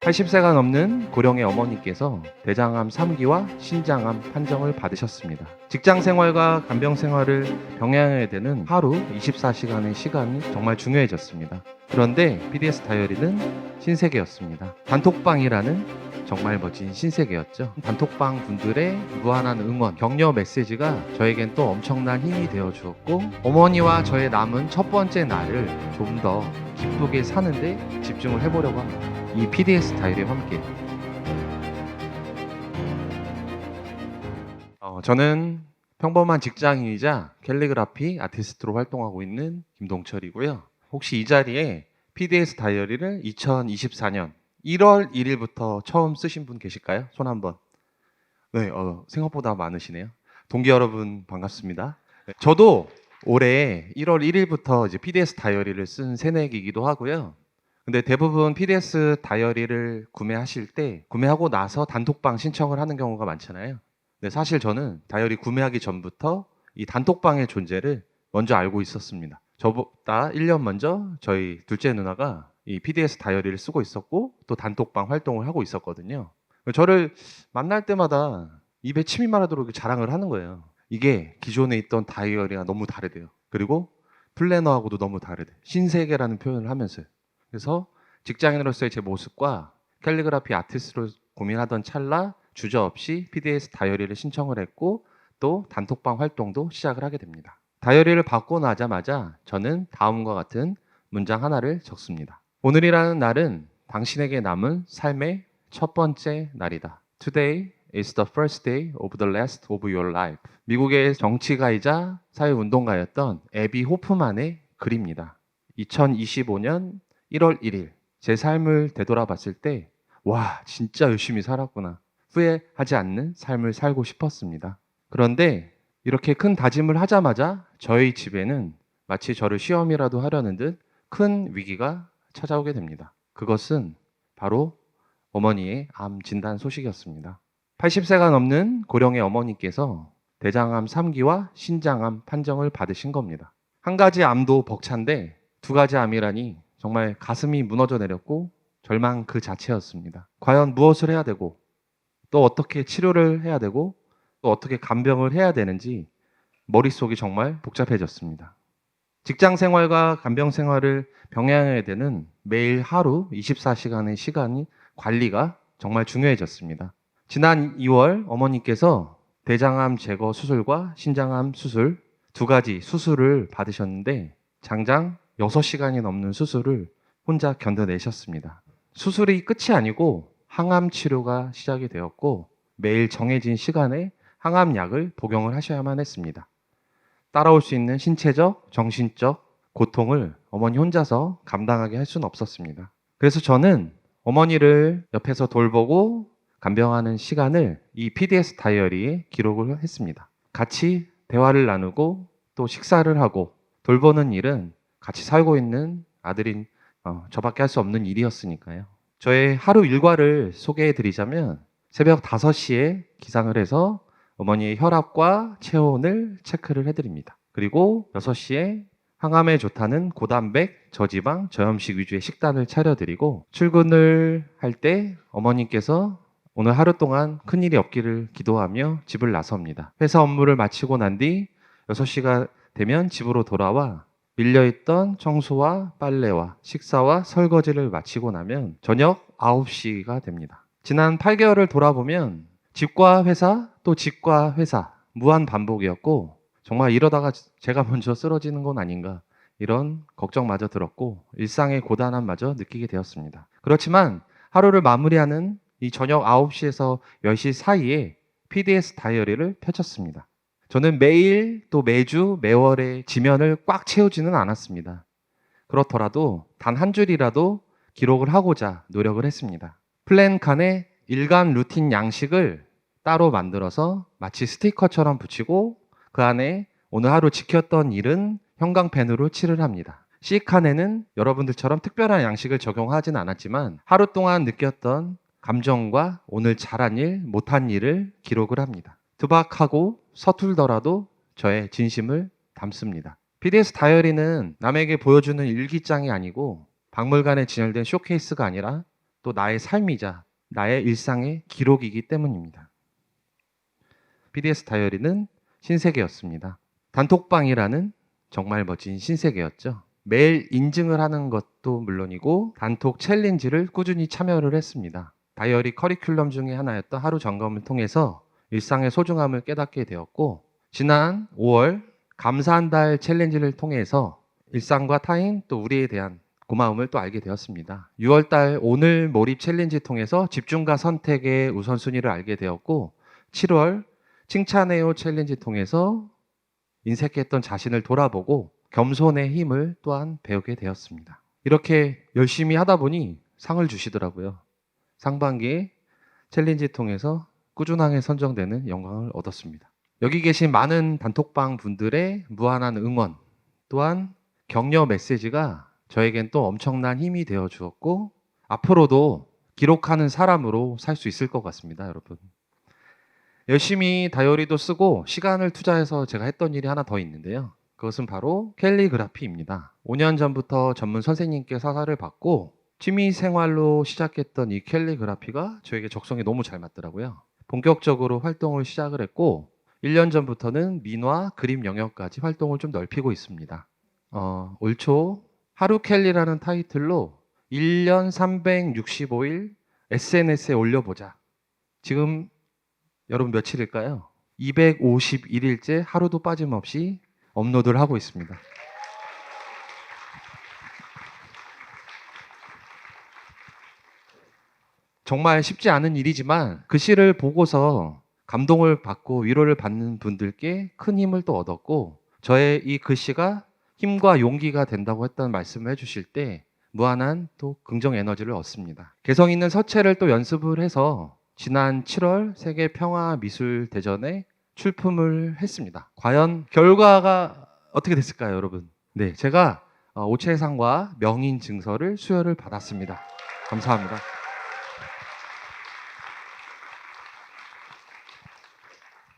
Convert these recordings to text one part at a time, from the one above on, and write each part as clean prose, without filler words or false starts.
80세가 넘는 고령의 어머니께서 대장암 3기와 신장암 판정을 받으셨습니다. 직장 생활과 간병 생활을 병행해야 되는 하루 24시간의 시간이 정말 중요해졌습니다. 그런데 PDS 다이어리는 신세계였습니다. 단톡방이라는 정말 멋진 신세계였죠. 단톡방 분들의 무한한 응원, 격려 메시지가 저에겐 또 엄청난 힘이 되어 주었고, 어머니와 저의 남은 첫 번째 날을 좀 더 기쁘게 사는데 집중을 해보려고 합니다. 이 PDS 다이어리와 함께. 저는 평범한 직장인이자 캘리그라피 아티스트로 활동하고 있는 김동철이고요. 혹시 이 자리에 PDS 다이어리를 2024년 1월 1일부터 처음 쓰신 분 계실까요? 손 한번. 네, 생각보다 많으시네요. 동기 여러분 반갑습니다. 네, 저도 올해 1월 1일부터 이제 PDS 다이어리를 쓴 새내기이기도 하고요. 근데 대부분 PDS 다이어리를 구매하실 때 구매하고 나서 단톡방 신청을 하는 경우가 많잖아요. 근데 사실 저는 다이어리 구매하기 전부터 이 단톡방의 존재를 먼저 알고 있었습니다. 저보다 1년 먼저 저희 둘째 누나가 이 PDS 다이어리를 쓰고 있었고 또 단톡방 활동을 하고 있었거든요. 저를 만날 때마다 입에 침이 마르도록 자랑을 하는 거예요. 이게 기존에 있던 다이어리가 너무 다르대요. 그리고 플래너하고도 너무 다르대. 신세계라는 표현을 하면서요. 그래서 직장인으로서의 제 모습과 캘리그라피 아티스트로 고민하던 찰나 주저없이 PDS 다이어리를 신청을 했고 또 단톡방 활동도 시작을 하게 됩니다. 다이어리를 받고 나자마자 저는 다음과 같은 문장 하나를 적습니다. 오늘이라는 날은 당신에게 남은 삶의 첫 번째 날이다. Today is the first day of the rest of your life. 미국의 정치가이자 사회운동가였던 애비 호프만의 글입니다. 2025년 1월 1일 제 삶을 되돌아봤을 때 와, 진짜 열심히 살았구나. 후회하지 않는 삶을 살고 싶었습니다. 그런데 이렇게 큰 다짐을 하자마자 저희 집에는 마치 저를 시험이라도 하려는 듯 큰 위기가 찾아오게 됩니다. 그것은 바로 어머니의 암 진단 소식이었습니다. 80세가 넘는 고령의 어머니께서 대장암 3기와 신장암 판정을 받으신 겁니다. 한 가지 암도 벅찬데 두 가지 암이라니 정말 가슴이 무너져 내렸고 절망 그 자체였습니다. 과연 무엇을 해야 되고 또 어떻게 치료를 해야 되고 또 어떻게 간병을 해야 되는지 머릿속이 정말 복잡해졌습니다. 직장 생활과 간병 생활을 병행해야 되는 매일 하루 24시간의 시간이 관리가 정말 중요해졌습니다. 지난 2월 어머니께서 대장암 제거 수술과 신장암 수술 두 가지 수술을 받으셨는데 장장 6시간이 넘는 수술을 혼자 견뎌내셨습니다. 수술이 끝이 아니고 항암 치료가 시작이 되었고 매일 정해진 시간에 항암약을 복용을 하셔야만 했습니다. 따라올 수 있는 신체적, 정신적 고통을 어머니 혼자서 감당하게 할 수는 없었습니다. 그래서 저는 어머니를 옆에서 돌보고 간병하는 시간을 이 PDS 다이어리에 기록을 했습니다. 같이 대화를 나누고 또 식사를 하고 돌보는 일은 같이 살고 있는 아들인 저밖에 할 수 없는 일이었으니까요. 저의 하루 일과를 소개해 드리자면 새벽 5시에 기상을 해서 어머니의 혈압과 체온을 체크를 해드립니다. 그리고 6시에 항암에 좋다는 고단백, 저지방, 저염식 위주의 식단을 차려드리고 출근을 할 때 어머니께서 오늘 하루 동안 큰일이 없기를 기도하며 집을 나섭니다. 회사 업무를 마치고 난 뒤 6시가 되면 집으로 돌아와 밀려있던 청소와 빨래와 식사와 설거지를 마치고 나면 저녁 9시가 됩니다. 지난 8개월을 돌아보면 집과 회사 또 집과 회사 무한 반복이었고 정말 이러다가 제가 먼저 쓰러지는 건 아닌가 이런 걱정마저 들었고 일상의 고단함마저 느끼게 되었습니다. 그렇지만 하루를 마무리하는 이 저녁 9시에서 10시 사이에 PDS 다이어리를 펼쳤습니다. 저는 매일 또 매주 매월의 지면을 꽉 채우지는 않았습니다. 그렇더라도 단 한 줄이라도 기록을 하고자 노력을 했습니다. 플랜 칸에 일간 루틴 양식을 따로 만들어서 마치 스티커처럼 붙이고 그 안에 오늘 하루 지켰던 일은 형광펜으로 칠을 합니다. C칸에는 여러분들처럼 특별한 양식을 적용하진 않았지만 하루 동안 느꼈던 감정과 오늘 잘한 일, 못한 일을 기록을 합니다. 투박하고 서툴더라도 저의 진심을 담습니다. PDS 다이어리는 남에게 보여주는 일기장이 아니고 박물관에 진열된 쇼케이스가 아니라 또 나의 삶이자 나의 일상의 기록이기 때문입니다. PDS 다이어리는 신세계였습니다. 단톡방이라는 정말 멋진 신세계였죠. 매일 인증을 하는 것도 물론이고 단톡 챌린지를 꾸준히 참여를 했습니다. 다이어리 커리큘럼 중에 하나였던 하루 점검을 통해서 일상의 소중함을 깨닫게 되었고, 지난 5월 감사한 달 챌린지를 통해서 일상과 타인 또 우리에 대한 고마움을 또 알게 되었습니다. 6월 달 오늘 몰입 챌린지 통해서 집중과 선택의 우선순위를 알게 되었고, 7월 칭찬해요 챌린지 통해서 인색했던 자신을 돌아보고 겸손의 힘을 또한 배우게 되었습니다. 이렇게 열심히 하다 보니 상을 주시더라고요. 상반기에 챌린지 통해서 꾸준하게 선정되는 영광을 얻었습니다. 여기 계신 많은 단톡방 분들의 무한한 응원, 또한 격려 메시지가 저에겐 또 엄청난 힘이 되어 주었고, 앞으로도 기록하는 사람으로 살 수 있을 것 같습니다, 여러분. 열심히 다이어리도 쓰고 시간을 투자해서 제가 했던 일이 하나 더 있는데요. 그것은 바로 캘리그라피입니다. 5년 전부터 전문 선생님께 사사를 받고 취미 생활로 시작했던 이 캘리그라피가 저에게 적성에 너무 잘 맞더라고요. 본격적으로 활동을 시작을 했고 1년 전부터는 민화, 그림 영역까지 활동을 좀 넓히고 있습니다. 올 초 하루 캘리라는 타이틀로 1년 365일 SNS에 올려보자. 지금 여러분 며칠일까요? 251일째 하루도 빠짐없이 업로드를 하고 있습니다. 정말 쉽지 않은 일이지만 글씨를 보고서 감동을 받고 위로를 받는 분들께 큰 힘을 또 얻었고, 저의 이 글씨가 힘과 용기가 된다고 했던 말씀을 해주실 때 무한한 또 긍정 에너지를 얻습니다. 개성 있는 서체를 또 연습을 해서 지난 7월 세계 평화 미술 대전에 출품을 했습니다. 과연 결과가 어떻게 됐을까요, 여러분? 네, 제가 오체상과 명인 증서를 수여를 받았습니다. 감사합니다.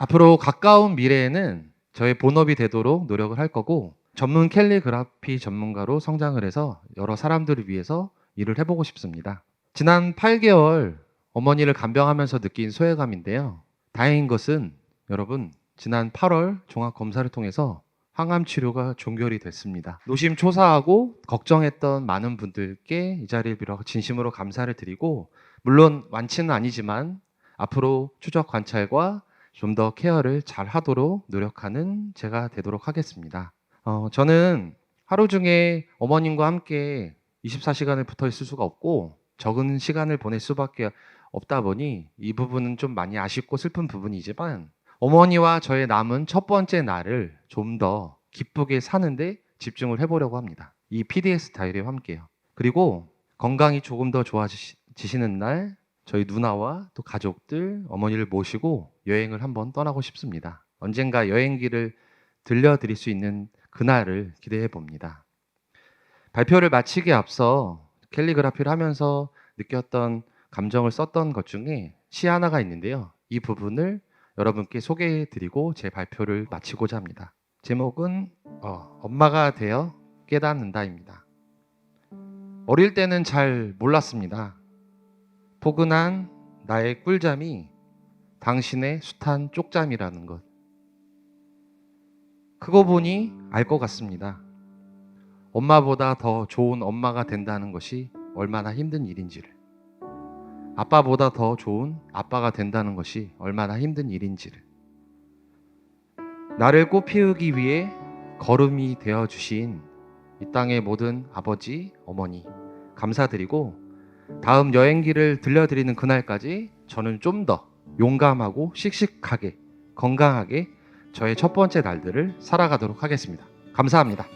앞으로 가까운 미래에는 저의 본업이 되도록 노력을 할 거고, 전문 캘리그라피 전문가로 성장을 해서 여러 사람들을 위해서 일을 해보고 싶습니다. 지난 8개월 어머니를 간병하면서 느낀 소외감인데요. 다행인 것은 여러분, 지난 8월 종합검사를 통해서 항암 치료가 종결이 됐습니다. 노심초사하고 걱정했던 많은 분들께 이 자리를 빌어 진심으로 감사를 드리고, 물론 완치는 아니지만 앞으로 추적 관찰과 좀 더 케어를 잘 하도록 노력하는 제가 되도록 하겠습니다. 저는 하루 중에 어머님과 함께 24시간을 붙어 있을 수가 없고 적은 시간을 보낼 수밖에 없다 보니 이 부분은 좀 많이 아쉽고 슬픈 부분이지만, 어머니와 저의 남은 첫 번째 날을 좀 더 기쁘게 사는데 집중을 해보려고 합니다. 이 PDS 다이어리와 함께요. 그리고 건강이 조금 더 좋아지시는 날 저희 누나와 또 가족들, 어머니를 모시고 여행을 한번 떠나고 싶습니다. 언젠가 여행기를 들려드릴 수 있는 그날을 기대해 봅니다. 발표를 마치기에 앞서 캘리그라피를 하면서 느꼈던 감정을 썼던 것 중에 시 하나가 있는데요. 이 부분을 여러분께 소개해 드리고 제 발표를 마치고자 합니다. 제목은 엄마가 되어 깨닫는다입니다. 어릴 때는 잘 몰랐습니다. 포근한 나의 꿀잠이 당신의 숱한 쪽잠이라는 것. 크고 보니 알 것 같습니다. 엄마보다 더 좋은 엄마가 된다는 것이 얼마나 힘든 일인지를, 아빠보다 더 좋은 아빠가 된다는 것이 얼마나 힘든 일인지를, 나를 꽃피우기 위해 걸음이 되어주신 이 땅의 모든 아버지, 어머니 감사드리고, 다음 여행기를 들려드리는 그날까지 저는 좀 더 용감하고 씩씩하게 건강하게 저의 첫 번째 날들을 살아가도록 하겠습니다. 감사합니다.